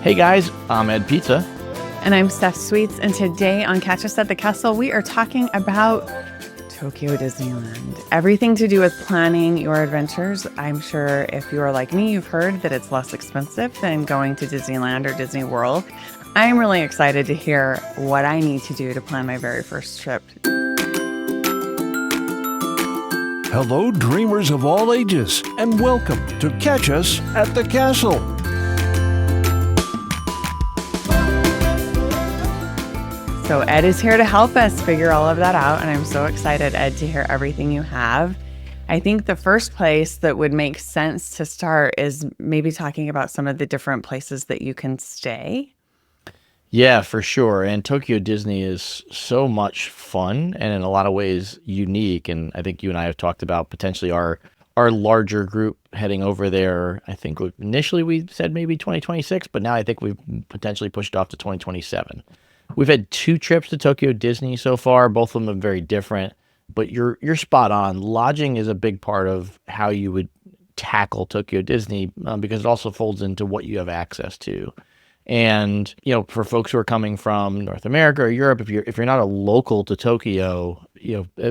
Hey guys, I'm Ed Pizza. And I'm Steph Sweets, and today on Catch Us at the Castle, we are talking about Tokyo Disneyland. Everything to do with planning your adventures. I'm sure if you are like me, you've heard that it's less expensive than going to Disneyland or Disney World. I'm really excited to hear what I need to do to plan my very first trip. Hello, dreamers of all ages, and welcome to Catch Us at the Castle. So Ed is here to help us figure all of that out, and I'm so excited, Ed, to hear everything you have. I think the first place that would make sense to start is maybe talking about some of the different places that you can stay. Yeah, for sure. And Tokyo Disney is so much fun and in a lot of ways unique. And I think you and I have talked about potentially our larger group heading over there. I think initially we said maybe 2026, but now I think we've potentially pushed off to 2027. We've had 2 trips to Tokyo Disney so far. Both of them are very different, but you're spot on. Lodging is a big part of how you would tackle Tokyo Disney because it also folds into what you have access to. And, for folks who are coming from North America or Europe, if you're not a local to Tokyo,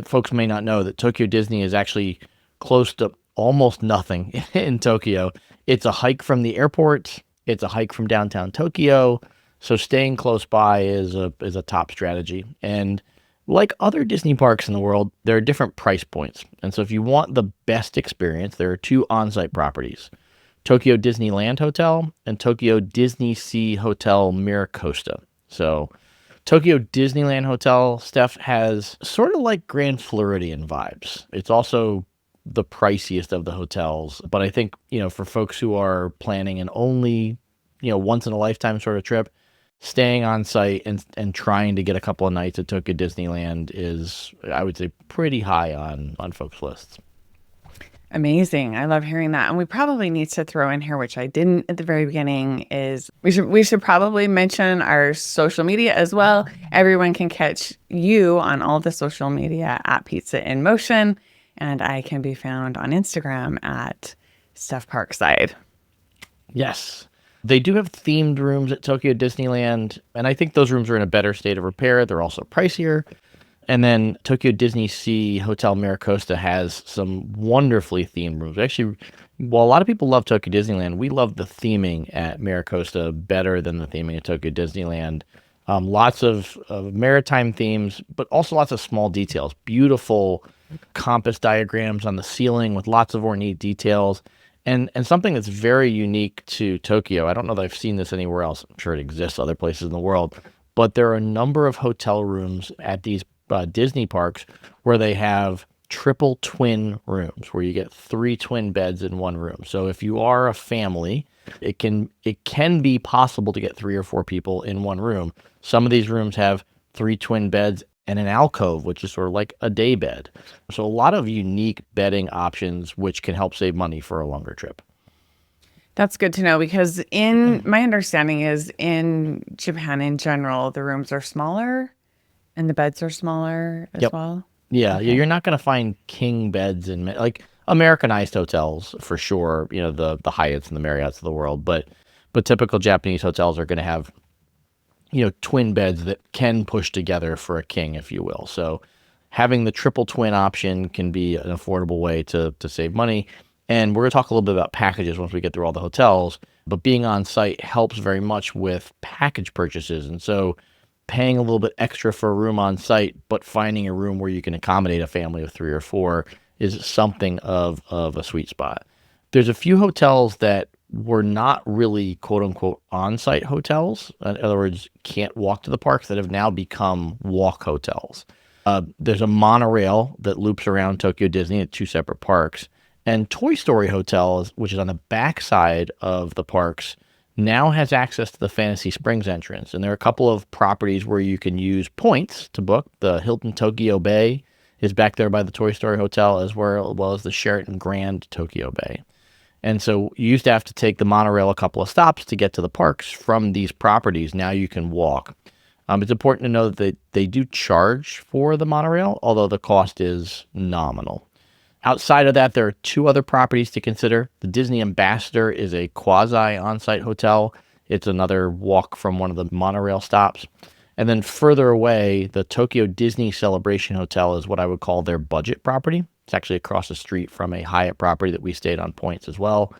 folks may not know that Tokyo Disney is actually close to almost nothing in Tokyo. It's a hike from the airport. It's a hike from downtown Tokyo. So staying close by is a top strategy. And like other Disney parks in the world, there are different price points. And so if you want the best experience, there are 2 on-site properties, Tokyo Disneyland Hotel and Tokyo DisneySea Hotel MiraCosta. So Tokyo Disneyland Hotel, Steph, has sort of like Grand Floridian vibes. It's also the priciest of the hotels. But I think, for folks who are planning an only, once in a lifetime sort of trip, staying on site and trying to get a couple of nights at Tokyo Disneyland is, I would say, pretty high on folks' lists. Amazing. I love hearing that. And we probably need to throw in here, which I didn't at the very beginning, is we should probably mention our social media as well. Everyone can catch you on all the social media at Pizza in Motion, and I can be found on Instagram at Steph Parkside. Yes. They do have themed rooms at Tokyo Disneyland, and I think those rooms are in a better state of repair. They're also pricier. And then Tokyo DisneySea Hotel MiraCosta has some wonderfully themed rooms. Actually, while a lot of people love Tokyo Disneyland, we love the theming at MiraCosta better than the theming at Tokyo Disneyland. Lots of maritime themes, but also lots of small details. Beautiful compass diagrams on the ceiling with lots of ornate details. And something that's very unique to Tokyo, I don't know that I've seen this anywhere else. I'm sure it exists other places in the world, but there are a number of hotel rooms at these Disney parks where they have triple twin rooms where you get 3 twin beds in one room. So if you are a family, it can be possible to get 3 or 4 people in one room. Some of these rooms have 3 twin beds and an alcove, which is sort of like a day bed. So a lot of unique bedding options, which can help save money for a longer trip. That's good to know because my understanding is in Japan in general, the rooms are smaller and the beds are smaller as well. Yeah, Okay. You're not going to find king beds in like Americanized hotels for sure, the Hyatts and the Marriotts of the world, but typical Japanese hotels are going to have twin beds that can push together for a king, if you will. So having the triple twin option can be an affordable way to save money. And we're going to talk a little bit about packages once we get through all the hotels, but being on site helps very much with package purchases. And so paying a little bit extra for a room on site, but finding a room where you can accommodate a family of 3 or 4 is something of a sweet spot. There's a few hotels that were not really quote unquote on-site hotels. In other words, can't walk to the parks, that have now become walk hotels. There's a monorail that loops around Tokyo Disney at 2 separate parks. And Toy Story Hotel, which is on the backside of the parks, now has access to the Fantasy Springs entrance. And there are a couple of properties where you can use points to book. The Hilton Tokyo Bay is back there by the Toy Story Hotel, as well as the Sheraton Grande Tokyo Bay. And so you used to have to take the monorail a couple of stops to get to the parks from these properties. Now you can walk. It's important to know that they do charge for the monorail, although the cost is nominal. Outside of that, there are 2 other properties to consider. The Disney Ambassador is a quasi on-site hotel. It's another walk from one of the monorail stops. And then further away, the Tokyo Disney Celebration Hotel is what I would call their budget property. It's actually across the street from a Hyatt property that we stayed on points as well.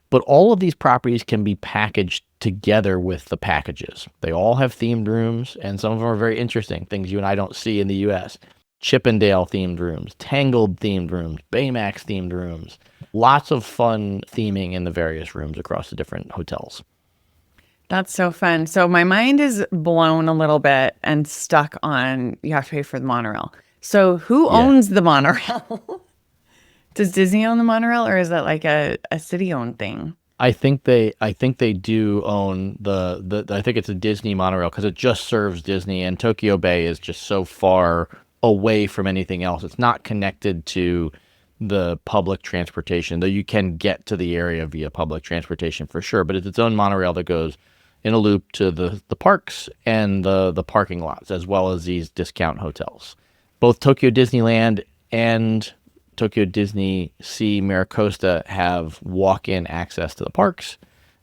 But all of these properties can be packaged together with the packages. They all have themed rooms, and some of them are very interesting, things you and I don't see in the US. Chippendale themed rooms, Tangled themed rooms, Baymax themed rooms. Lots of fun theming in the various rooms across the different hotels. That's so fun. So my mind is blown a little bit and stuck on you have to pay for the monorail. So who owns the monorail? Does Disney own the monorail, or is that like a city-owned thing? I think they do own the I think it's a Disney monorail because it just serves Disney, and Tokyo Bay is just so far away from anything else. It's not connected to the public transportation, though you can get to the area via public transportation for sure, but it's its own monorail that goes in a loop to the parks and the parking lots, as well as these discount hotels. Both Tokyo Disneyland and Tokyo DisneySea MiraCosta have walk-in access to the parks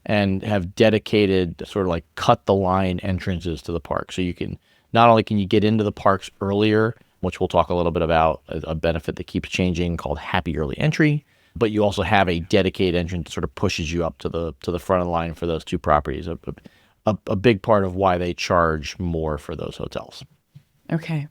and have dedicated sort of like cut the line entrances to the park. So you can, not only can you get into the parks earlier, which we'll talk a little bit about, a benefit that keeps changing called Happy Early Entry, but you also have a dedicated entrance that sort of pushes you up to the front of the line for those two properties. A big part of why they charge more for those hotels. Okay.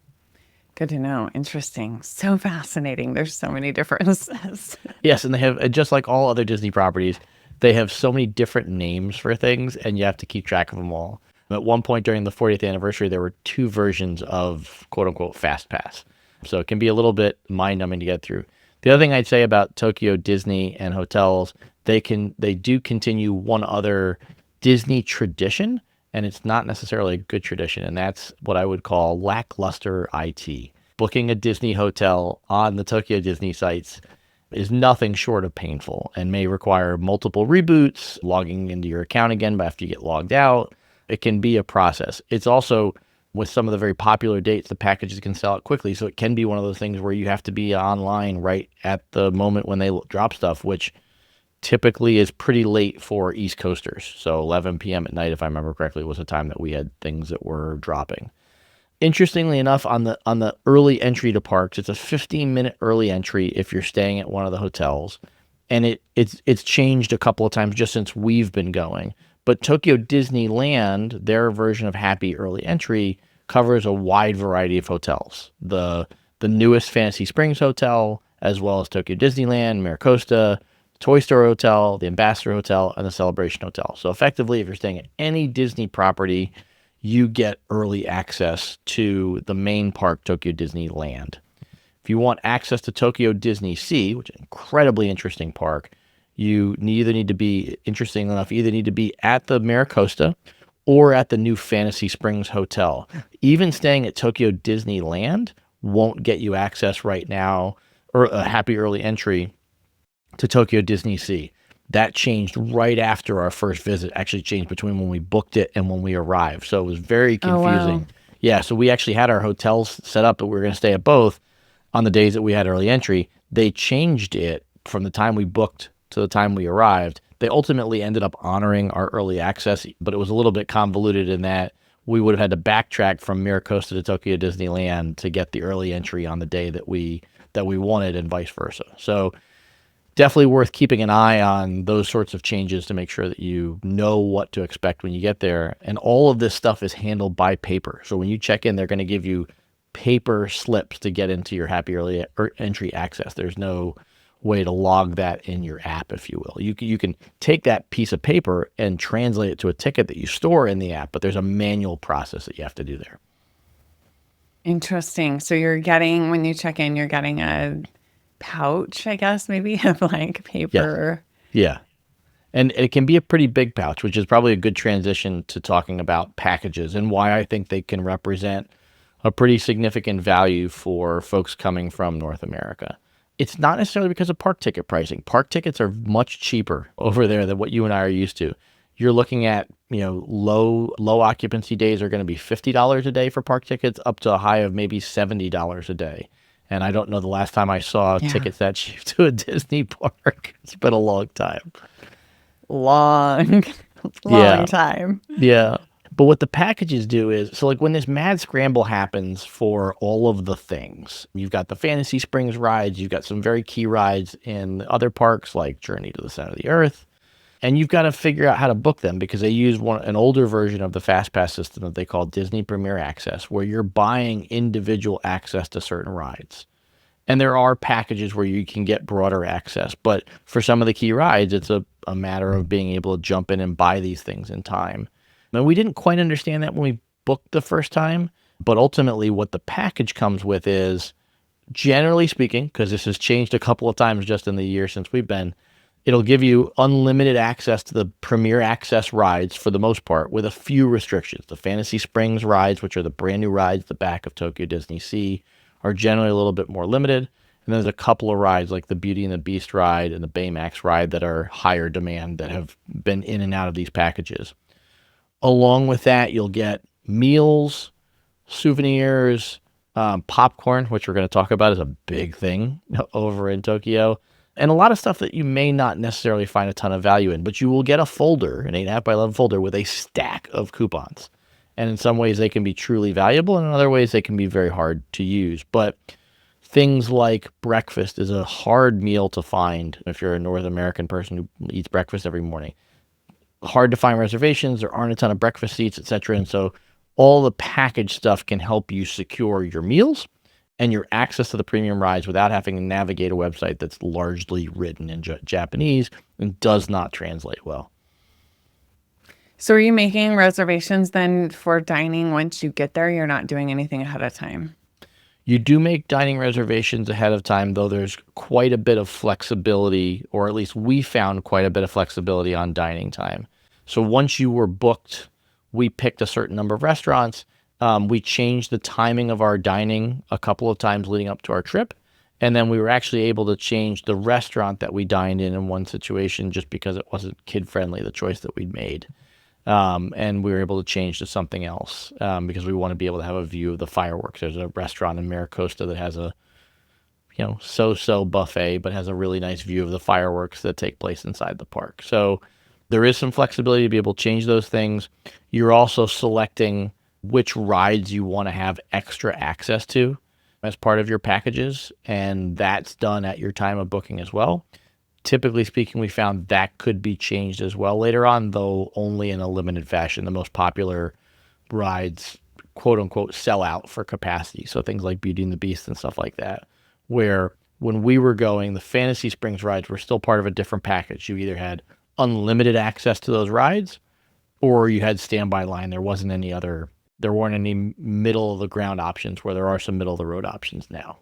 Good to know. Interesting. So fascinating. There's so many differences. Yes, and they have, just like all other Disney properties, they have so many different names for things, and you have to keep track of them all. At one point during the 40th anniversary, there were 2 versions of quote-unquote Fast Pass. So it can be a little bit mind-numbing to get through. The other thing I'd say about Tokyo Disney and hotels, they do continue one other Disney tradition, and it's not necessarily a good tradition, and that's what I would call lackluster IT. Booking a Disney hotel on the Tokyo Disney sites is nothing short of painful and may require multiple reboots, logging into your account again after you get logged out. It can be a process. It's also, with some of the very popular dates, the packages can sell out quickly, so it can be one of those things where you have to be online right at the moment when they drop stuff, which typically is pretty late for East Coasters. So 11 p.m. at night, if I remember correctly, was the time that we had things that were dropping. Interestingly enough, on the early entry to parks, it's a 15-minute early entry if you're staying at one of the hotels, and it's changed a couple of times just since we've been going. But Tokyo Disneyland, their version of Happy Early Entry, covers a wide variety of hotels. The newest Fantasy Springs Hotel, as well as Tokyo Disneyland, MiraCosta, Toy Story Hotel, the Ambassador Hotel, and the Celebration Hotel. So effectively, if you're staying at any Disney property, you get early access to the main park, Tokyo Disneyland. If you want access to Tokyo DisneySea, which is an incredibly interesting park, you either need to be at the MiraCosta or at the new Fantasy Springs Hotel. Even staying at Tokyo Disneyland won't get you access right now, or a happy early entry to Tokyo DisneySea. That changed right after our first visit, actually changed between when we booked it and when we arrived. So it was very confusing. Oh, wow. Yeah, so we actually had our hotels set up, but we were going to stay at both on the days that we had early entry. They changed it from the time we booked to the time we arrived. They ultimately ended up honoring our early access, but it was a little bit convoluted in that we would have had to backtrack from MiraCosta to Tokyo Disneyland to get the early entry on the day that we wanted, and vice versa. So definitely worth keeping an eye on those sorts of changes to make sure that you know what to expect when you get there. And all of this stuff is handled by paper. So when you check in, they're going to give you paper slips to get into your happy early entry access. There's no way to log that in your app, if you will. You can take that piece of paper and translate it to a ticket that you store in the app, but there's a manual process that you have to do there. Interesting. So when you check in, you're getting a pouch, I guess, maybe, of like paper. Yeah. And it can be a pretty big pouch, which is probably a good transition to talking about packages and why I think they can represent a pretty significant value for folks coming from North America. It's not necessarily because of park ticket pricing. Park tickets are much cheaper over there than what you and I are used to. You're looking at, low occupancy days are going to be $50 a day for park tickets, up to a high of maybe $70 a day. And I don't know the last time I saw tickets that cheap to a Disney park. It's been a long time. long Yeah. time. Yeah. But what the packages do is, so like when this mad scramble happens for all of the things, you've got the Fantasy Springs rides, you've got some very key rides in other parks like Journey to the Center of the Earth, and you've got to figure out how to book them because they use an older version of the Fast Pass system that they call Disney Premier Access, where you're buying individual access to certain rides. And there are packages where you can get broader access, but for some of the key rides, it's a matter of being able to jump in and buy these things in time. And we didn't quite understand that when we booked the first time, but ultimately what the package comes with is, generally speaking, because this has changed a couple of times just in the year since we've been, it'll give you unlimited access to the Premier Access rides for the most part, with a few restrictions. The Fantasy Springs rides, which are the brand new rides, the back of Tokyo DisneySea, are generally a little bit more limited. And there's a couple of rides like the Beauty and the Beast ride and the Baymax ride that are higher demand that have been in and out of these packages. Along with that, you'll get meals, souvenirs, popcorn, which we're going to talk about is a big thing over in Tokyo, and a lot of stuff that you may not necessarily find a ton of value in, but you will get a folder, an 8.5 by 11 folder with a stack of coupons. And in some ways they can be truly valuable, and in other ways they can be very hard to use. But things like breakfast is a hard meal to find if you're a North American person who eats breakfast every morning. Hard to find reservations. There aren't a ton of breakfast seats, etc. And so all the package stuff can help you secure your meals and your access to the premium rides without having to navigate a website that's largely written in Japanese and does not translate well. So are you making reservations then for dining once you get there? You're not doing anything ahead of time? You do make dining reservations ahead of time, though there's quite a bit of flexibility, or at least we found quite a bit of flexibility on dining time. So once you were booked, we picked a certain number of restaurants. We changed the timing of our dining a couple of times leading up to our trip. And then we were actually able to change the restaurant that we dined in one situation just because it wasn't kid-friendly, the choice that we'd made. And we were able to change to something else because we want to be able to have a view of the fireworks. There's a restaurant in MiraCosta that has a, so-so buffet, but has a really nice view of the fireworks that take place inside the park. So there is some flexibility to be able to change those things. You're also selecting which rides you want to have extra access to as part of your packages, and that's done at your time of booking as well. Typically speaking, we found that could be changed as well later on, though only in a limited fashion. The most popular rides, quote unquote, sell out for capacity. So things like Beauty and the Beast and stuff like that, where when we were going, the Fantasy Springs rides were still part of a different package. You either had unlimited access to those rides or you had standby line. There weren't any middle of the ground options where there are some middle of the road options now.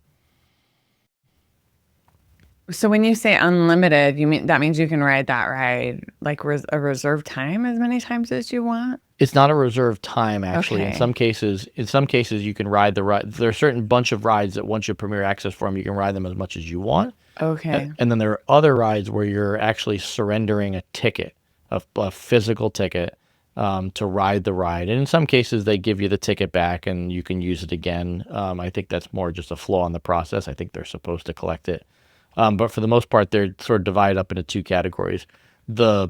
So when you say unlimited, that means you can ride that ride like a reserved time as many times as you want? It's not a reserved time, actually. Okay. In some cases, you can ride the ride. There are a certain bunch of rides that once you Premier Access for them, you can ride them as much as you want. Okay. And then there are other rides where you're actually surrendering a ticket, a physical ticket, to ride the ride. And in some cases, they give you the ticket back and you can use it again. I think that's more just a flaw in the process. I think they're supposed to collect it. But for the most part, they're sort of divided up into two categories. The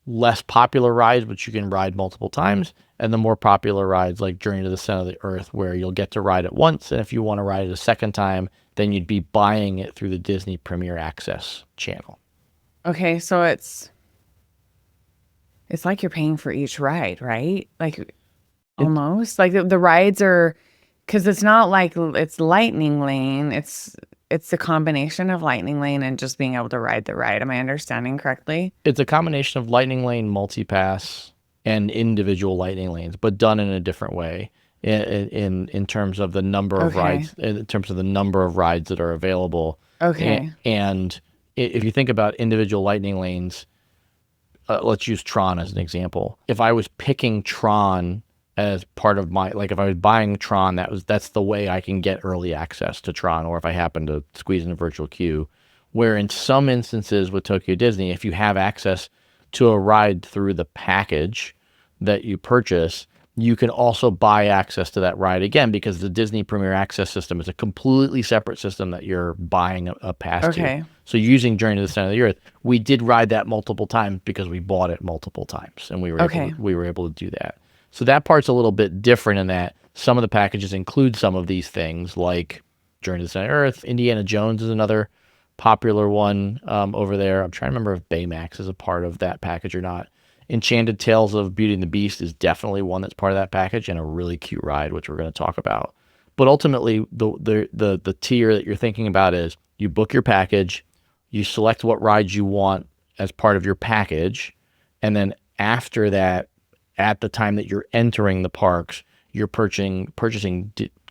less popular rides, which you can ride multiple times, and the more popular rides like Journey to the Center of the Earth, where you'll get to ride it once, and if you want to ride it a second time, then you'd be buying it through the Disney Premier Access channel. Okay, so it's like you're paying for each ride, right? Like almost like the rides are, because it's not like it's Lightning Lane. It's a combination of Lightning Lane and just being able to ride the ride. Am I understanding correctly? It's a combination of Lightning Lane, multipass, and individual Lightning Lanes, but done in a different way in terms of the number of rides, in terms of the number of rides that are available. Okay. And if you think about individual Lightning Lanes, let's use Tron as an example. If I was picking Tron as part of if I was buying Tron, that's the way I can get early access to Tron, or if I happen to squeeze in a virtual queue. Where in some instances with Tokyo Disney, if you have access to a ride through the package that you purchase, you can also buy access to that ride again, because the Disney Premier Access system is a completely separate system that you're buying a pass Okay. to. So using Journey to the Center of the Earth, we did ride that multiple times because we bought it multiple times, and we were Okay. able to do that. So that part's a little bit different in that some of the packages include some of these things, like Journey to the Center of the Earth. Indiana Jones is another popular one over there. I'm trying to remember if Baymax is a part of that package or not. Enchanted Tales of Beauty and the Beast is definitely one that's part of that package, and a really cute ride, which we're going to talk about. But ultimately, the tier that you're thinking about is you book your package, you select what rides you want as part of your package, and then after that, at the time that you're entering the parks, you're purchasing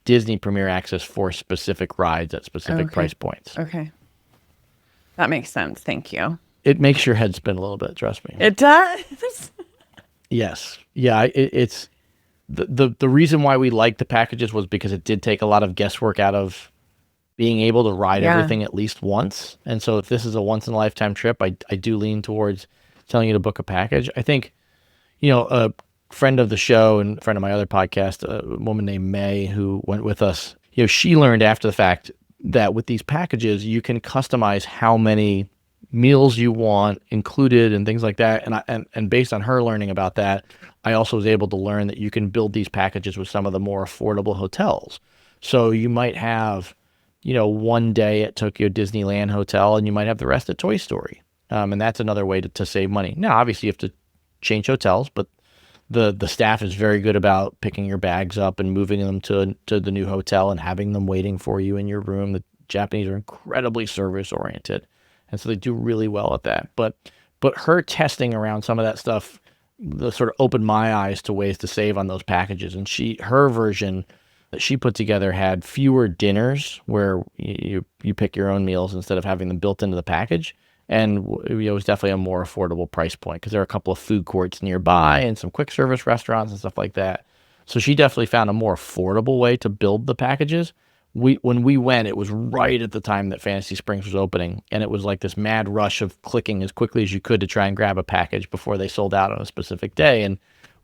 Disney Premier Access for specific rides at specific price points. Okay. That makes sense. Thank you. It makes your head spin a little bit, trust me. It does. Yes. Yeah, it's the reason why we liked the packages was because it did take a lot of guesswork out of being able to ride everything at least once. And so if this is a once in a lifetime trip, I do lean towards telling you to book a package. I think, a friend of the show and friend of my other podcast, a woman named May, who went with us, she learned after the fact that with these packages, you can customize how many meals you want included and things like that. And based on her learning about that, I also was able to learn that you can build these packages with some of the more affordable hotels. So you might have, one day at Tokyo Disneyland Hotel, and you might have the rest at Toy Story. And that's another way to save money. Now, obviously, you have to change hotels, but the staff is very good about picking your bags up and moving them to the new hotel and having them waiting for you in your room. The Japanese are incredibly service oriented, and so they do really well at that. But her testing around some of that stuff, sort of opened my eyes to ways to save on those packages. And her version that she put together had fewer dinners where you pick your own meals instead of having them built into the package. And it was definitely a more affordable price point because there are a couple of food courts nearby and some quick service restaurants and stuff like that. So she definitely found a more affordable way to build the packages. When we went, it was right at the time that Fantasy Springs was opening, and it was like this mad rush of clicking as quickly as you could to try and grab a package before they sold out on a specific day, and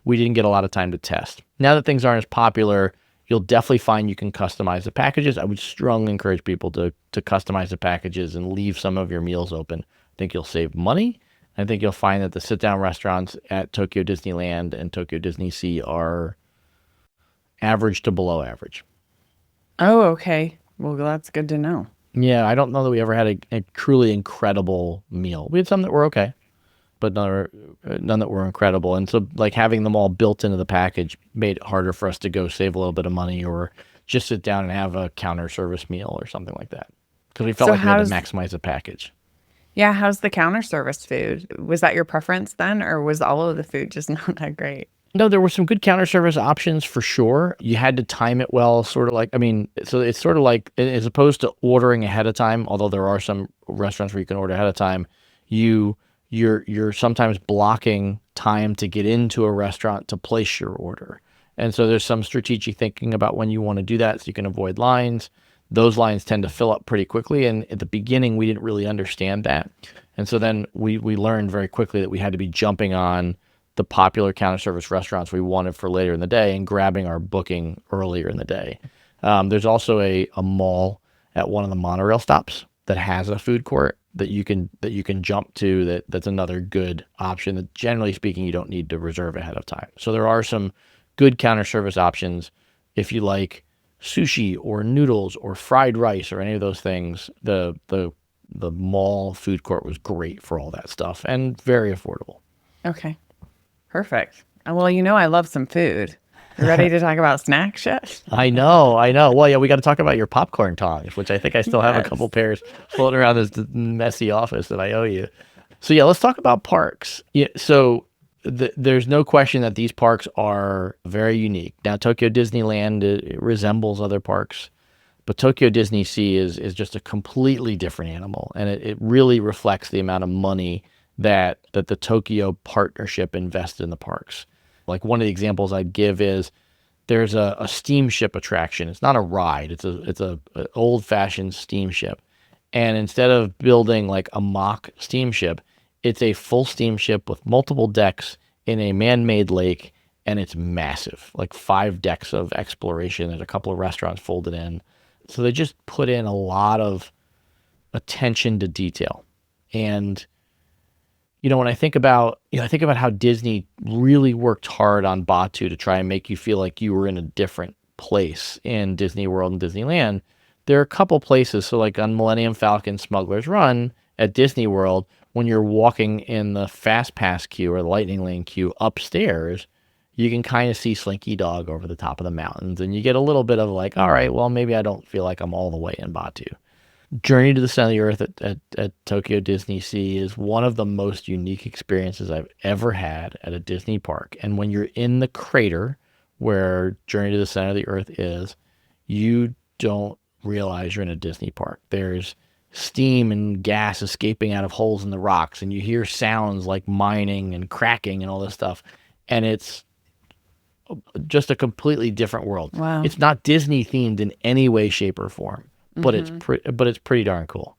we didn't get a lot of time to test. Now that things aren't as popular, you'll definitely find you can customize the packages. I would strongly encourage people to customize the packages and leave some of your meals open. I think you'll save money. I think you'll find that the sit-down restaurants at Tokyo Disneyland and Tokyo DisneySea are average to below average. Oh, okay. Well, that's good to know. Yeah, I don't know that we ever had a truly incredible meal. We had some that were okay, but none that were incredible. And so like having them all built into the package made it harder for us to go save a little bit of money or just sit down and have a counter service meal or something like that. Because we felt like we had to maximize the package. Yeah, how's the counter service food? Was that your preference then, or was all of the food just not that great? No, there were some good counter service options for sure. You had to time it well, so it's sort of like, as opposed to ordering ahead of time, although there are some restaurants where you can order ahead of time, you're sometimes blocking time to get into a restaurant to place your order. And so there's some strategic thinking about when you want to do that so you can avoid lines. Those lines tend to fill up pretty quickly, and at the beginning we didn't really understand that. And so then we learned very quickly that we had to be jumping on the popular counter service restaurants we wanted for later in the day and grabbing our booking earlier in the day. There's also a mall at one of the monorail stops that has a food court that you can jump to. That's another good option that, generally speaking, you don't need to reserve ahead of time. So there are some good counter service options if you like sushi or noodles or fried rice or any of those things. The mall food court was great for all that stuff and very affordable. Okay. Perfect. Well, I love some food. You ready to talk about snacks yet? I know. Well, yeah, we got to talk about your popcorn tongs, which I think I still have a couple pairs floating around this messy office that I owe you. So yeah, let's talk about parks. Yeah, so there's no question that these parks are very unique. Now, Tokyo Disneyland, it resembles other parks, but Tokyo DisneySea is just a completely different animal, and it really reflects the amount of money that the Tokyo partnership invested in the parks. Like one of the examples I'd give is there's a steamship attraction. It's not a ride. It's a old-fashioned steamship. And instead of building like a mock steamship, it's a full steamship with multiple decks in a man-made lake, and it's massive, like 5 decks of exploration. There's a couple of restaurants folded in. So they just put in a lot of attention to detail. And when I think about, I think about how Disney really worked hard on Batu to try and make you feel like you were in a different place in Disney World and Disneyland. There are a couple places, so like on Millennium Falcon Smuggler's Run at Disney World, when you're walking in the Fast Pass queue or the Lightning Lane queue upstairs, you can kind of see Slinky Dog over the top of the mountains, and you get a little bit of like, all right, well, maybe I don't feel like I'm all the way in Batu. Journey to the Center of the Earth at Tokyo DisneySea is one of the most unique experiences I've ever had at a Disney park. And when you're in the crater where Journey to the Center of the Earth is, you don't realize you're in a Disney park. There's steam and gas escaping out of holes in the rocks, and you hear sounds like mining and cracking and all this stuff. And it's just a completely different world. Wow. It's not Disney themed in any way, shape, or form. But it's pretty darn cool.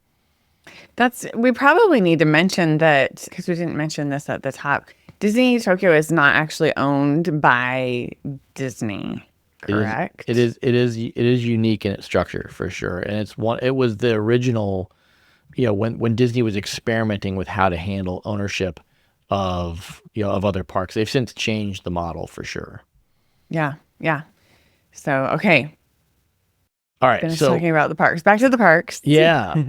We probably need to mention that, because we didn't mention this at the top. Disney Tokyo is not actually owned by Disney, correct? It is unique in its structure for sure, and it was the original. When Disney was experimenting with how to handle ownership of other parks, they've since changed the model for sure. Yeah. So okay. All right, Finish so talking about the parks. Back to the parks. Yeah.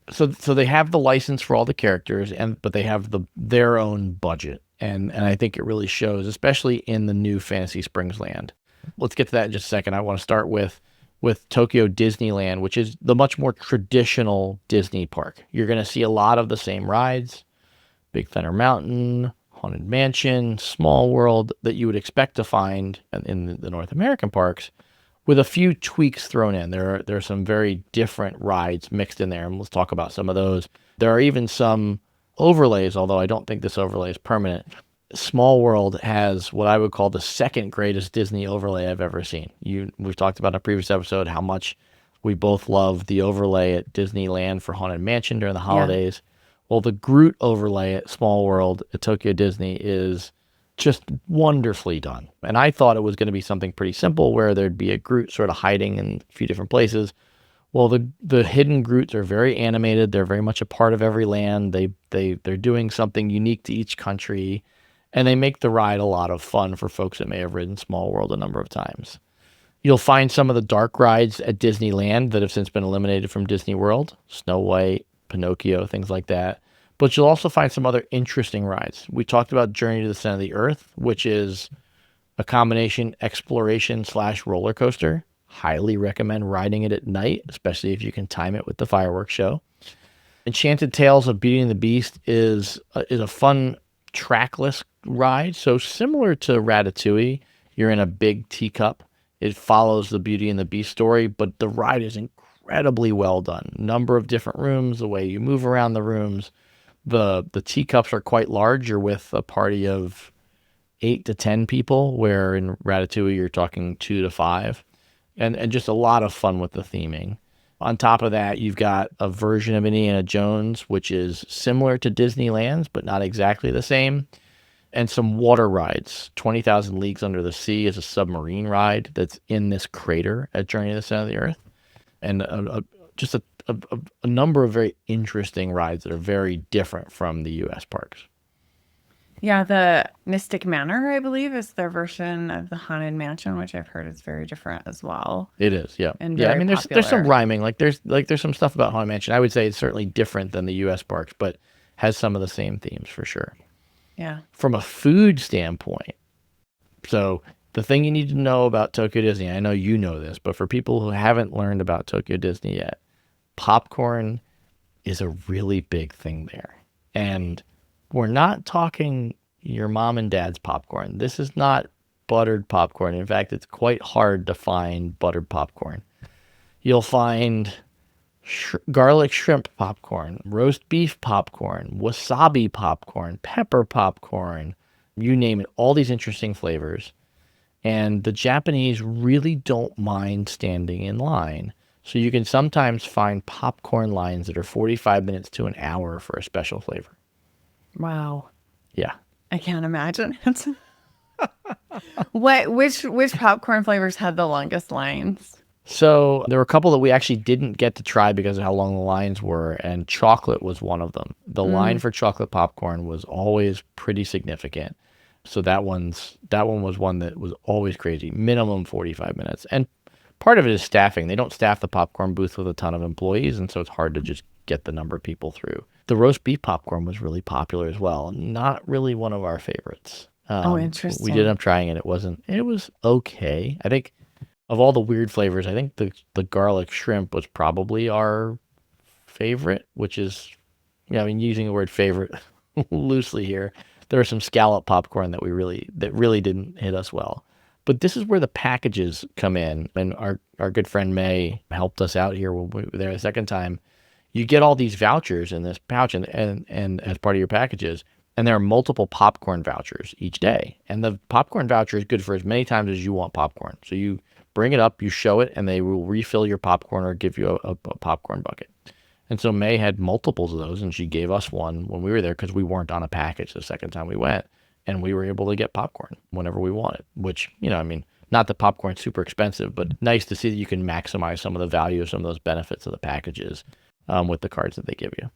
So they have the license for all the characters, but they have their own budget, and I think it really shows, especially in the new Fantasy Springs land. Let's get to that in just a second. I want to start with Tokyo Disneyland, which is the much more traditional Disney park. You're going to see a lot of the same rides: Big Thunder Mountain, Haunted Mansion, Small World, that you would expect to find in the North American parks, with a few tweaks thrown in. There are some very different rides mixed in there, and let's talk about some of those. There are even some overlays, although I don't think this overlay is permanent. Small World has what I would call the second greatest Disney overlay I've ever seen. We've talked about in a previous episode how much we both love the overlay at Disneyland for Haunted Mansion during the holidays. Yeah. Well, the Groot overlay at Small World at Tokyo Disney is just wonderfully done. And I thought it was going to be something pretty simple where there'd be a Groot sort of hiding in a few different places. Well, the hidden Groots are very animated. They're very much a part of every land. They're doing something unique to each country, and they make the ride a lot of fun for folks that may have ridden Small World a number of times. You'll find some of the dark rides at Disneyland that have since been eliminated from Disney World: Snow White, Pinocchio, things like that. But you'll also find some other interesting rides. We talked about Journey to the Center of the Earth, which is a combination exploration / roller coaster. Highly recommend riding it at night, especially if you can time it with the fireworks show. Enchanted Tales of Beauty and the Beast is a fun trackless ride. So similar to Ratatouille, you're in a big teacup. It follows the Beauty and the Beast story, but the ride is incredibly well done. Number of different rooms, the way you move around the rooms. The teacups are quite large. You're with a party of 8 to 10 people, where in Ratatouille you're talking 2 to 5, and just a lot of fun with the theming. On top of that, you've got a version of Indiana Jones, which is similar to Disneyland's, but not exactly the same, and some water rides. 20,000 Leagues Under the Sea is a submarine ride that's in this crater at Journey to the Center of the Earth, and just a number of very interesting rides that are very different from the U.S. parks. Yeah, the Mystic Manor, I believe, is their version of the Haunted Mansion, which I've heard is very different as well. It is, yeah. And yeah, I very mean, popular. there's some rhyming. There's some stuff about Haunted Mansion. I would say it's certainly different than the U.S. parks, but has some of the same themes for sure. Yeah. From a food standpoint, so the thing you need to know about Tokyo Disney, I know you know this, but for people who haven't learned about Tokyo Disney yet, popcorn is a really big thing there. And we're not talking your mom and dad's popcorn. This is not buttered popcorn. In fact, it's quite hard to find buttered popcorn. You'll find garlic shrimp popcorn, roast beef popcorn, wasabi popcorn, pepper popcorn, you name it, all these interesting flavors. And the Japanese really don't mind standing in line. So you can sometimes find popcorn lines that are 45 minutes to an hour for a special flavor. Wow. Yeah. I can't imagine. Which popcorn flavors had the longest lines? So there were a couple that we actually didn't get to try because of how long the lines were, and chocolate was one of them. The line for chocolate popcorn was always pretty significant. So that one was one that was always crazy, minimum 45 minutes. And part of it is staffing. They don't staff the popcorn booth with a ton of employees, and so it's hard to just get the number of people through. The roast beef popcorn was really popular as well. Not really one of our favorites. Interesting. We did end up trying it. It was okay. I think of all the weird flavors, I think the garlic shrimp was probably our favorite, which is, I mean, using the word favorite loosely here. There was some scallop popcorn that really didn't hit us well. But this is where the packages come in, and our good friend May helped us out here when we were there the second time. You get all these vouchers in this pouch and as part of your packages, and there are multiple popcorn vouchers each day. And the popcorn voucher is good for as many times as you want popcorn. So you bring it up, you show it, and they will refill your popcorn or give you a popcorn bucket. And so May had multiples of those, and she gave us one when we were there because we weren't on a package the second time we went. And we were able to get popcorn whenever we wanted, which, I mean, not that popcorn's super expensive, but nice to see that you can maximize some of the value of some of those benefits of the packages with the cards that they give you.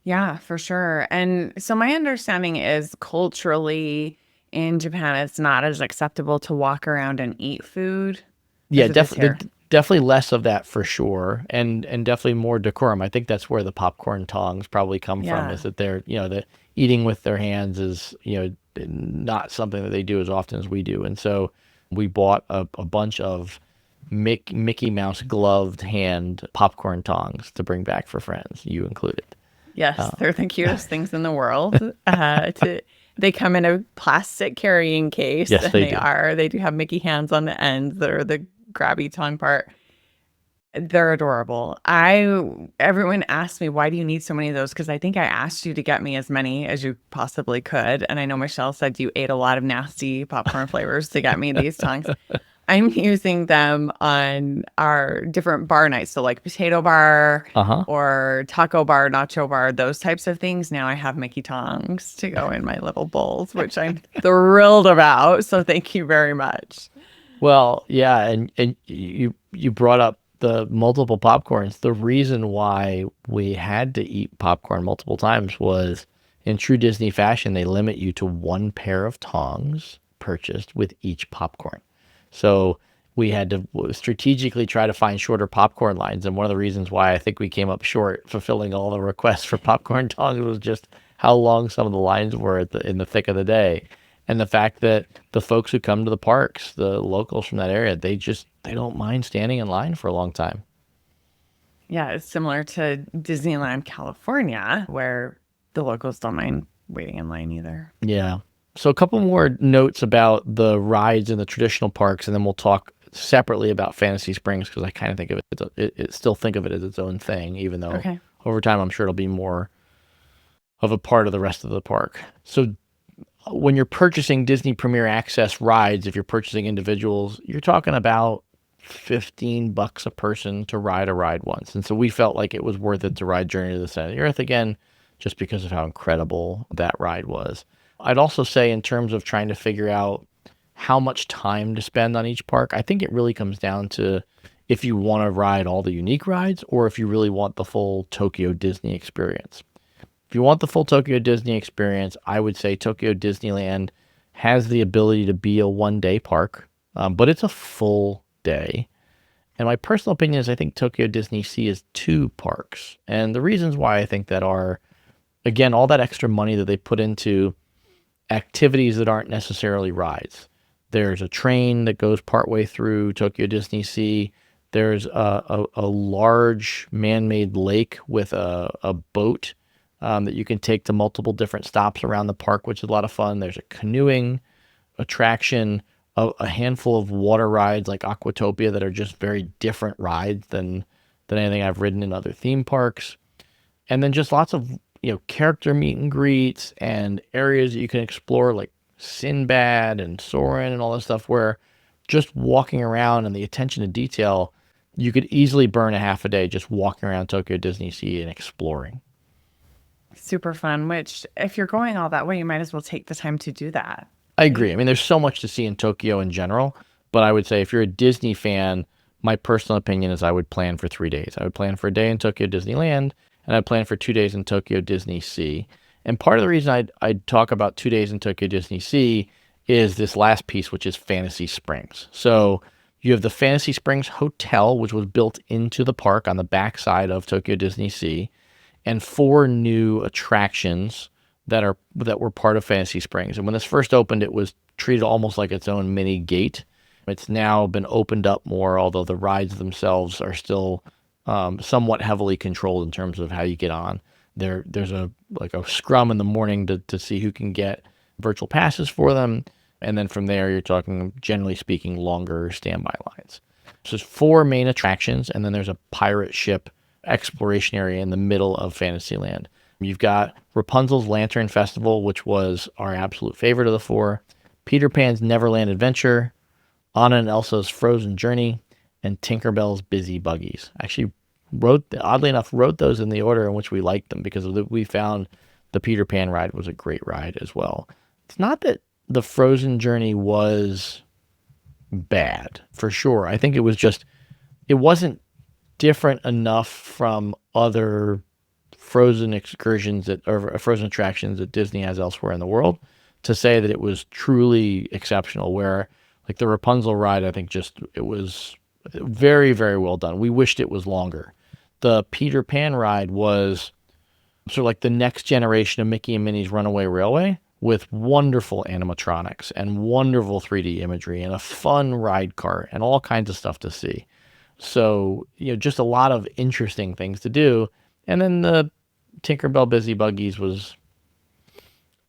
Yeah, for sure. And so my understanding is culturally in Japan, it's not as acceptable to walk around and eat food. Yeah, definitely less of that for sure, and definitely more decorum. I think that's where the popcorn tongs probably come from, is that they're, the eating with their hands is, not something that they do as often as we do. And so we bought a bunch of Mickey Mouse gloved hand popcorn tongs to bring back for friends, you included. Yes, they're the cutest things in the world. They come in a plastic carrying case. Yes, and they do. They do have Mickey hands on the ends that are the grabby tongue part. They're adorable. Everyone asked me, why do you need so many of those? Because I think I asked you to get me as many as you possibly could. And I know Michelle said you ate a lot of nasty popcorn flavors to get me these tongs. I'm using them on our different bar nights. So like potato bar or taco bar, nacho bar, those types of things. Now I have Mickey tongs to go in my little bowls, which I'm thrilled about. So thank you very much. Well, yeah, and you brought up the multiple popcorns. The reason why we had to eat popcorn multiple times was, in true Disney fashion, they limit you to one pair of tongs purchased with each popcorn. So we had to strategically try to find shorter popcorn lines. And one of the reasons why I think we came up short fulfilling all the requests for popcorn tongs was just how long some of the lines were in the thick of the day. And the fact that the folks who come to the parks, the locals from that area, they don't mind standing in line for a long time. Yeah, it's similar to Disneyland, California, where the locals don't mind waiting in line either. Yeah. So a couple more notes about the rides in the traditional parks, and then we'll talk separately about Fantasy Springs, because I kind of think of still think of it as its own thing, even though over time I'm sure it'll be more of a part of the rest of the park. So when you're purchasing Disney Premier Access rides, if you're purchasing individuals, you're talking about $15 a person to ride a ride once. And so we felt like it was worth it to ride Journey to the Center of the Earth again, just because of how incredible that ride was. I'd also say, in terms of trying to figure out how much time to spend on each park, I think it really comes down to if you want to ride all the unique rides or if you really want the full Tokyo Disney experience. If you want the full Tokyo Disney experience, I would say Tokyo Disneyland has the ability to be a one-day park, but it's a full day. And my personal opinion is I think Tokyo DisneySea is 2 parks. And the reasons why I think that are, again, all that extra money that they put into activities that aren't necessarily rides. There's a train that goes partway through Tokyo DisneySea. There's a large man-made lake with a boat that you can take to multiple different stops around the park, which is a lot of fun. There's a canoeing attraction, a handful of water rides like Aquatopia that are just very different rides than anything I've ridden in other theme parks. And then just lots of character meet and greets and areas that you can explore, like Sinbad and Soarin' and all that stuff, where just walking around and the attention to detail, you could easily burn a half a day just walking around Tokyo DisneySea and exploring. Super fun, which if you're going all that way, you might as well take the time to do that. I agree. I mean, there's so much to see in Tokyo in general, but I would say if you're a Disney fan, my personal opinion is I would plan for 3 days. I would plan for a day in Tokyo Disneyland, and I'd plan for 2 days in Tokyo DisneySea. And part of the reason I'd talk about 2 days in Tokyo DisneySea is this last piece, which is Fantasy Springs. So you have the Fantasy Springs Hotel, which was built into the park on the backside of Tokyo DisneySea, and 4 new attractions that were part of Fantasy Springs. And when this first opened, it was treated almost like its own mini gate. It's now been opened up more, although the rides themselves are still somewhat heavily controlled in terms of how you get on. There's a scrum in the morning to see who can get virtual passes for them, and then from there you're talking, generally speaking, longer standby lines. So there's 4 main attractions, and then there's a pirate ship exploration area in the middle of Fantasyland. You've got Rapunzel's Lantern Festival, which was our absolute favorite of the 4, Peter Pan's Neverland Adventure, Anna and Elsa's Frozen Journey, and Tinkerbell's Busy Buggies. Actually, oddly enough, wrote those in the order in which we liked them because we found the Peter Pan ride was a great ride as well. It's not that the Frozen Journey was bad, for sure. I think it wasn't different enough from other Frozen excursions or Frozen attractions that Disney has elsewhere in the world to say that it was truly exceptional. Where like the Rapunzel ride, I think it was very, very well done. We wished it was longer. The Peter Pan ride was sort of like the next generation of Mickey and Minnie's Runaway Railway with wonderful animatronics and wonderful 3D imagery and a fun ride cart and all kinds of stuff to see. So, just a lot of interesting things to do. And then the Tinkerbell Busy Buggies was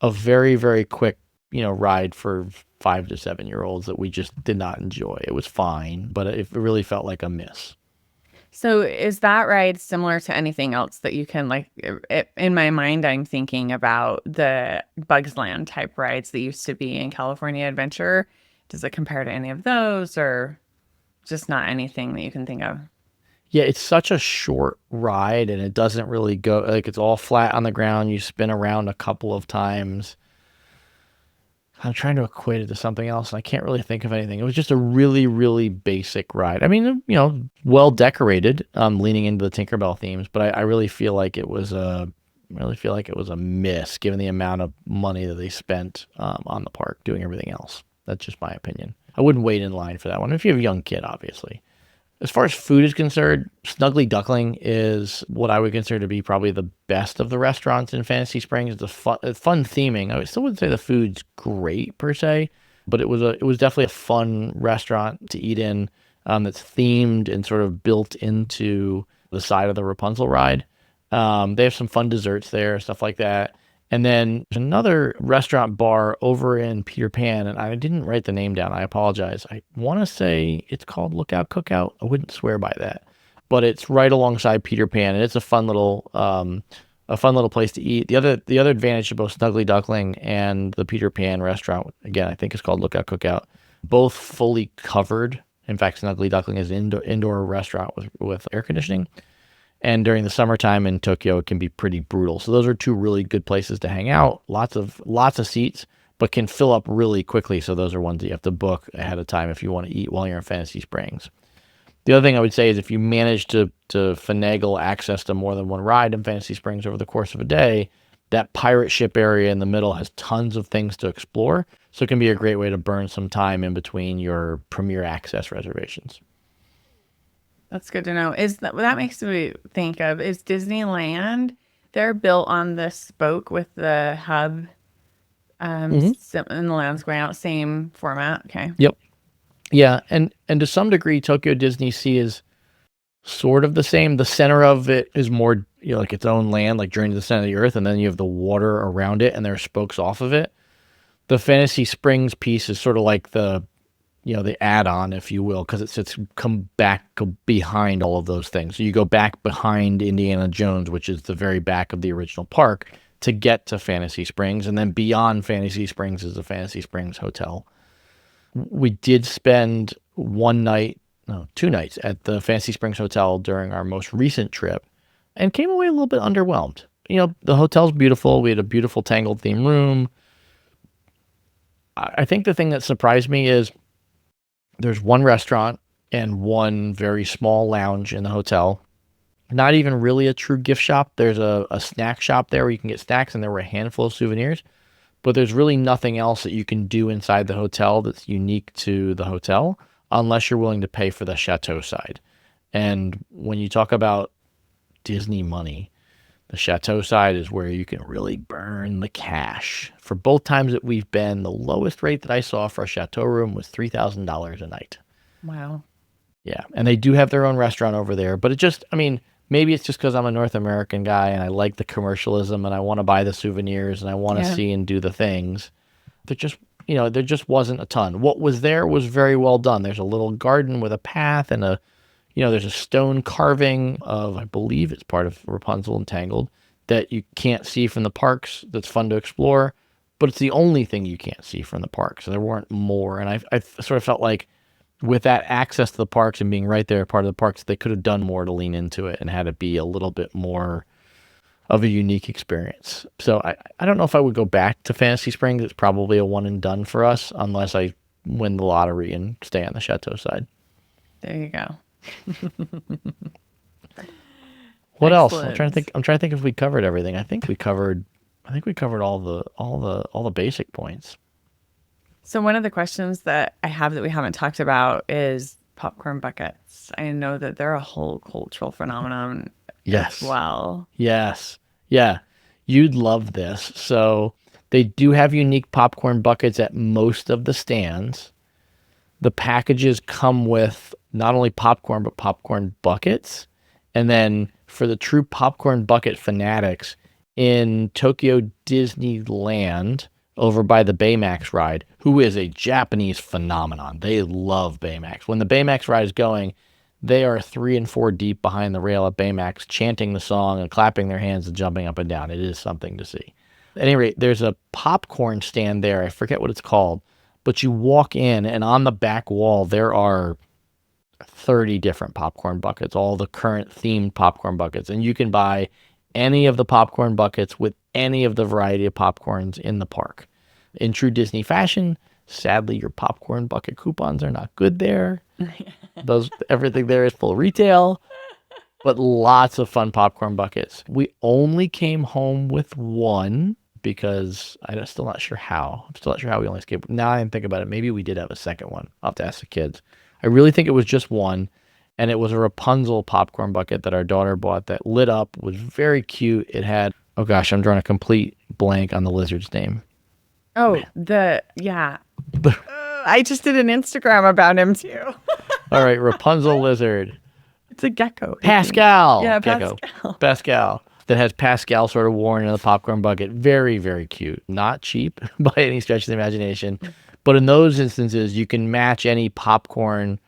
a very, very quick, ride for 5 to 7-year-olds that we just did not enjoy. It was fine, but it really felt like a miss. So is that ride similar to anything else that you can in my mind, I'm thinking about the Bugs Land type rides that used to be in California Adventure. Does it compare to any of those or just not anything that you can think of? Yeah, it's such a short ride and it doesn't really go, it's all flat on the ground. You spin around a couple of times. I'm trying to equate it to something else, and I can't really think of anything. It was just a really, really basic ride. I mean, well decorated, leaning into the Tinkerbell themes, but I really feel like it was a miss given the amount of money that they spent on the park doing everything else. That's just my opinion. I wouldn't wait in line for that one if you have a young kid, obviously. As far as food is concerned, Snuggly Duckling is what I would consider to be probably the best of the restaurants in Fantasy Springs. It's a fun theming. I still wouldn't say the food's great per se, but it was definitely a fun restaurant to eat in that's themed and sort of built into the side of the Rapunzel ride. They have some fun desserts there, stuff like that. And then there's another restaurant bar over in Peter Pan, and I didn't write the name down. I apologize. I want to say it's called Lookout Cookout. I wouldn't swear by that, but it's right alongside Peter Pan, and it's a fun little place to eat. The other advantage of both Snuggly Duckling and the Peter Pan restaurant, again, I think it's called Lookout Cookout, both fully covered. In fact, Snuggly Duckling is an indoor restaurant with air conditioning. And during the summertime in Tokyo, it can be pretty brutal. So those are 2 really good places to hang out. Lots of seats, but can fill up really quickly. So those are ones that you have to book ahead of time if you want to eat while you're in Fantasy Springs. The other thing I would say is if you manage to finagle access to more than one ride in Fantasy Springs over the course of a day, that pirate ship area in the middle has tons of things to explore. So it can be a great way to burn some time in between your premier access reservations. That's good to know. That makes me think of, is Disneyland, they're built on this spoke with the hub and the lands going out, same format. Okay. Yep. Yeah, and to some degree, Tokyo DisneySea is sort of the same. The center of it is more like its own land, like Journey to the Center of the Earth, and then you have the water around it, and there are spokes off of it. The Fantasy Springs piece is sort of like the add-on, if you will, because it sits back behind all of those things. So you go back behind Indiana Jones, which is the very back of the original park, to get to Fantasy Springs, and then beyond Fantasy Springs is the Fantasy Springs Hotel. We did spend 2 nights at the Fantasy Springs Hotel during our most recent trip, and came away a little bit underwhelmed. The hotel's beautiful. We had a beautiful Tangled theme room. I think the thing that surprised me is there's one restaurant and one very small lounge in the hotel. Not even really a true gift shop. There's a snack shop there where you can get snacks, and there were a handful of souvenirs. But there's really nothing else that you can do inside the hotel that's unique to the hotel unless you're willing to pay for the Chateau side. And when you talk about Disney money, the Chateau side is where you can really burn the cash. For both times that we've been, the lowest rate that I saw for a Chateau room was $3,000 a night. Wow. Yeah. And they do have their own restaurant over there. But it just, I mean, maybe it's just because I'm a North American guy and I like the commercialism and I want to buy the souvenirs and I want to see and do the things. There just, there just wasn't a ton. What was there was very well done. There's a little garden with a path and there's a stone carving of, I believe it's part of Rapunzel and Tangled, that you can't see from the parks. That's fun to explore, but it's the only thing you can't see from the parks. So there weren't more. And I sort of felt like with that access to the parks and being right there, part of the parks, they could have done more to lean into it and had it be a little bit more of a unique experience. So I don't know if I would go back to Fantasy Springs. It's probably a one and done for us unless I win the lottery and stay on the Chateau side. There you go. What else? I'm trying to think if we covered everything. I think we covered all the basic points. So one of the questions that I have that we haven't talked about is popcorn buckets. I know that they're a whole cultural phenomenon as well. Yes. Yeah. You'd love this. So they do have unique popcorn buckets at most of the stands. The packages come with not only popcorn, but popcorn buckets. And then for the true popcorn bucket fanatics, in Tokyo Disneyland, over by the Baymax ride, who is a Japanese phenomenon. They love Baymax. When the Baymax ride is going, they are 3 and 4 deep behind the rail at Baymax, chanting the song and clapping their hands and jumping up and down. It is something to see. At any rate, there's a popcorn stand there. I forget what it's called, but you walk in, and on the back wall, there are 30 different popcorn buckets, all the current themed popcorn buckets. And you can buy any of the popcorn buckets with any of the variety of popcorns in the park. In true Disney fashion, sadly, your popcorn bucket coupons are not good there. Everything there is full retail, but lots of fun popcorn buckets. We only came home with one because I'm still not sure how. I'm still not sure how we only escaped. Now I think about it, maybe we did have a second one. I'll have to ask the kids. I really think it was just one, and it was a Rapunzel popcorn bucket that our daughter bought that lit up, was very cute. It had, oh gosh, I'm drawing a complete blank on the lizard's name. Oh, I just did an Instagram about him too. All right, Rapunzel lizard. It's a gecko. Pascal. Yeah, Gecko. Pascal. Pascal. That has Pascal sort of worn in the popcorn bucket. Very, very cute. Not cheap by any stretch of the imagination. But in those instances, you can match any popcorn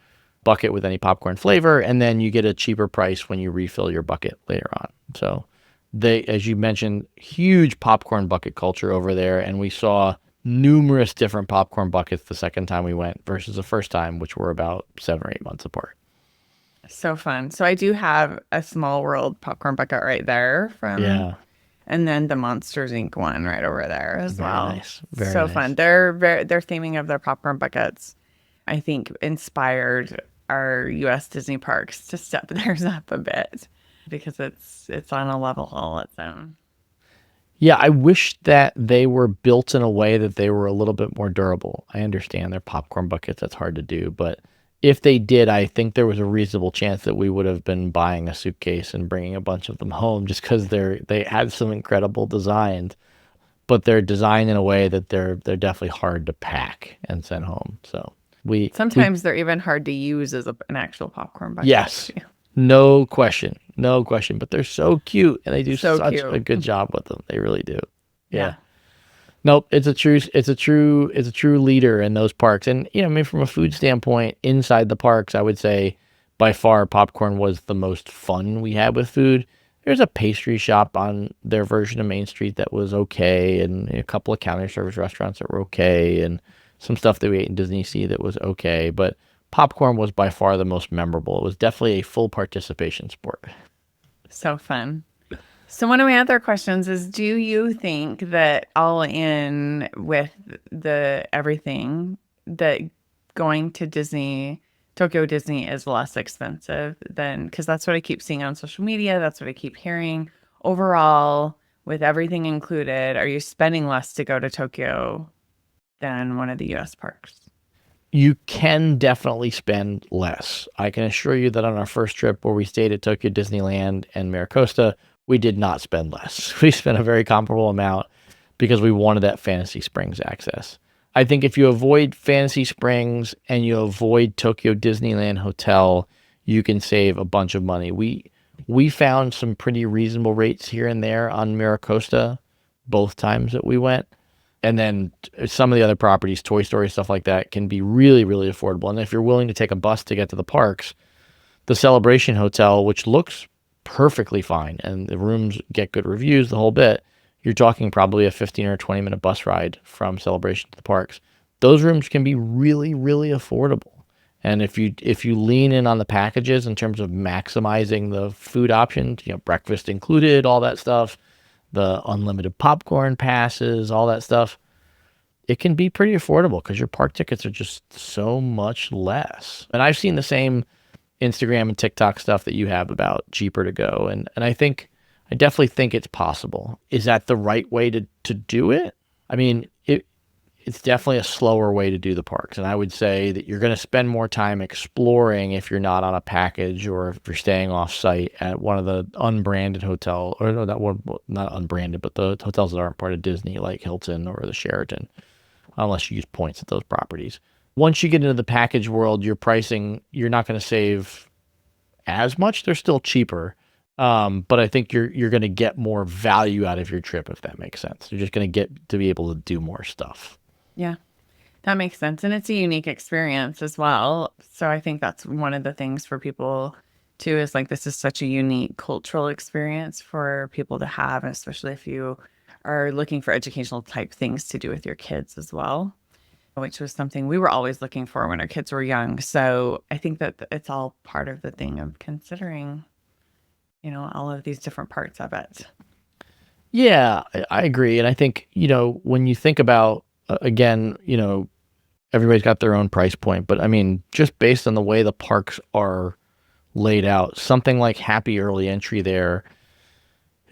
bucket with any popcorn flavor, and then you get a cheaper price when you refill your bucket later on. So they, as you mentioned, huge popcorn bucket culture over there, and we saw numerous different popcorn buckets the second time we went versus the first time, which were about 7 or 8 months apart. So fun. So I do have a Small World popcorn bucket right there and then the Monsters Inc. one right over there as well. Nice. Very so nice. Fun. Their theming of their popcorn buckets, I think, inspired our U.S. Disney parks to step theirs up a bit because it's on a level all its own. Yeah, I wish that they were built in a way that they were a little bit more durable. I understand they're popcorn buckets. That's hard to do. But if they did, I think there was a reasonable chance that we would have been buying a suitcase and bringing a bunch of them home just because they had some incredible designs. But they're designed in a way that they're definitely hard to pack and send home. So sometimes they're even hard to use as an actual popcorn bucket. Yes. No question. But they're so cute, and they do such a good job with them. They really do. Yeah. Nope. It's a true leader in those parks. And, I mean, from a food standpoint, inside the parks, I would say by far popcorn was the most fun we had with food. There's a pastry shop on their version of Main Street that was okay, and a couple of counter service restaurants that were okay, and some stuff that we ate in DisneySea that was okay. But popcorn was by far the most memorable. It was definitely a full participation sport. So fun. So one of my other questions is, do you think that all in with the everything that going to Tokyo Disney is less expensive than, because that's what I keep seeing on social media. That's what I keep hearing. Overall, with everything included, are you spending less to go to Tokyo than one of the US parks? You can definitely spend less. I can assure you that on our first trip where we stayed at Tokyo Disneyland and MiraCosta, we did not spend less. We spent a very comparable amount because we wanted that Fantasy Springs access. I think if you avoid Fantasy Springs and you avoid Tokyo Disneyland Hotel, you can save a bunch of money. We found some pretty reasonable rates here and there on MiraCosta both times that we went. And then some of the other properties, Toy Story, stuff like that, can be really, really affordable. And if you're willing to take a bus to get to the parks, the Celebration Hotel, which looks perfectly fine, and the rooms get good reviews, the whole bit, you're talking probably a 15 or 20-minute bus ride from Celebration to the parks. Those rooms can be really, really affordable. And if you lean in on the packages in terms of maximizing the food options, breakfast included, all that stuff, the unlimited popcorn passes, all that stuff, it can be pretty affordable because your park tickets are just so much less. And I've seen the same Instagram and TikTok stuff that you have about cheaper to go. And I definitely think it's possible. Is that the right way to do it? I mean, it's definitely a slower way to do the parks. And I would say that you're going to spend more time exploring if you're not on a package or if you're staying off site at one of the unbranded hotel, or no, that one, not unbranded, but the hotels that aren't part of Disney, like Hilton or the Sheraton, unless you use points at those properties. Once you get into the package world, your pricing, you're not going to save as much. They're still cheaper. But I think you're going to get more value out of your trip, if that makes sense. You're just going to get to be able to do more stuff. Yeah, that makes sense. And it's a unique experience as well. So I think that's one of the things for people too, is like, this is such a unique cultural experience for people to have, especially if you are looking for educational type things to do with your kids as well, which was something we were always looking for when our kids were young. So I think that it's all part of the thing of considering, all of these different parts of it. Yeah, I agree. And I think, when you think about, again, everybody's got their own price point, but I mean, just based on the way the parks are laid out, something like Happy Early Entry there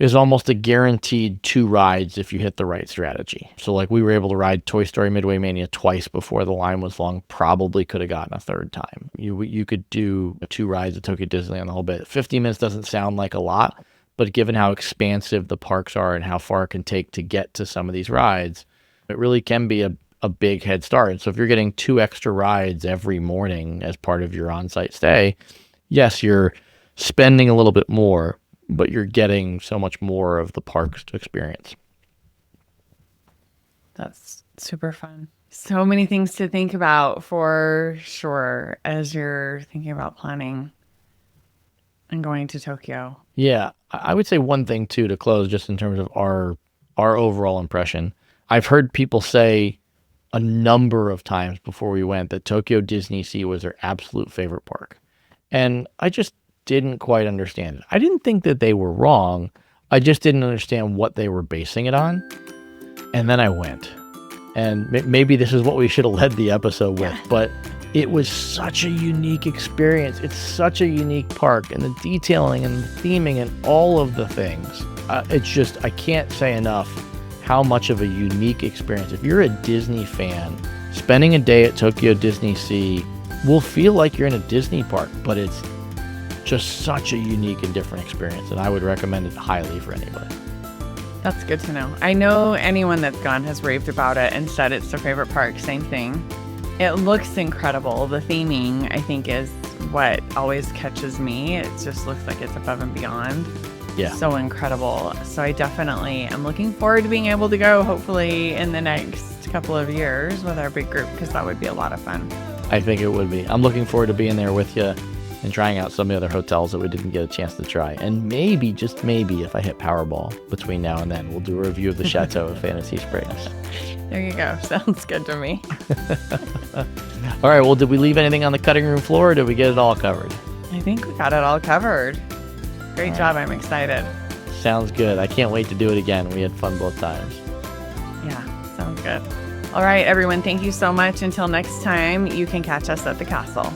is almost a guaranteed 2 rides if you hit the right strategy. So like we were able to ride Toy Story Midway Mania twice before the line was long, probably could have gotten a third time. You could do 2 rides at Tokyo Disneyland the whole bit. 50 minutes doesn't sound like a lot, but given how expansive the parks are and how far it can take to get to some of these rides, it really can be a big head start. And so if you're getting 2 extra rides every morning as part of your on-site stay, yes, you're spending a little bit more, but you're getting so much more of the parks to experience. That's super fun. So many things to think about for sure as you're thinking about planning and going to Tokyo. Yeah, I would say one thing too to close, just in terms of our overall impression. I've heard people say a number of times before we went that Tokyo DisneySea was their absolute favorite park. And I just didn't quite understand it. I didn't think that they were wrong. I just didn't understand what they were basing it on. And then I went. And maybe this is what we should have led the episode with, but it was such a unique experience. It's such a unique park, and the detailing and the theming and all of the things. It's just, I can't say enough how much of a unique experience. If you're a Disney fan, spending a day at Tokyo DisneySea will feel like you're in a Disney park, but it's just such a unique and different experience, and I would recommend it highly for anybody. That's good to know. I know anyone that's gone has raved about it and said it's their favorite park. Same thing. It looks incredible. The theming, I think, is what always catches me. It just looks like it's above and beyond. Yeah. So incredible. So I definitely am looking forward to being able to go, hopefully in the next couple of years with our big group, because that would be a lot of fun. I think it would be. I'm looking forward to being there with you and trying out some of the other hotels that we didn't get a chance to try. And maybe, just maybe, if I hit Powerball between now and then, we'll do a review of the Chateau at Fantasy Springs. There you go. Sounds good to me. All right. Well, did we leave anything on the cutting room floor, or did we get it all covered? I think we got it all covered. Great job. I'm excited. Sounds good. I can't wait to do it again. We had fun both times. Yeah, sounds good. All right, everyone. Thank you so much. Until next time, you can catch us at the castle.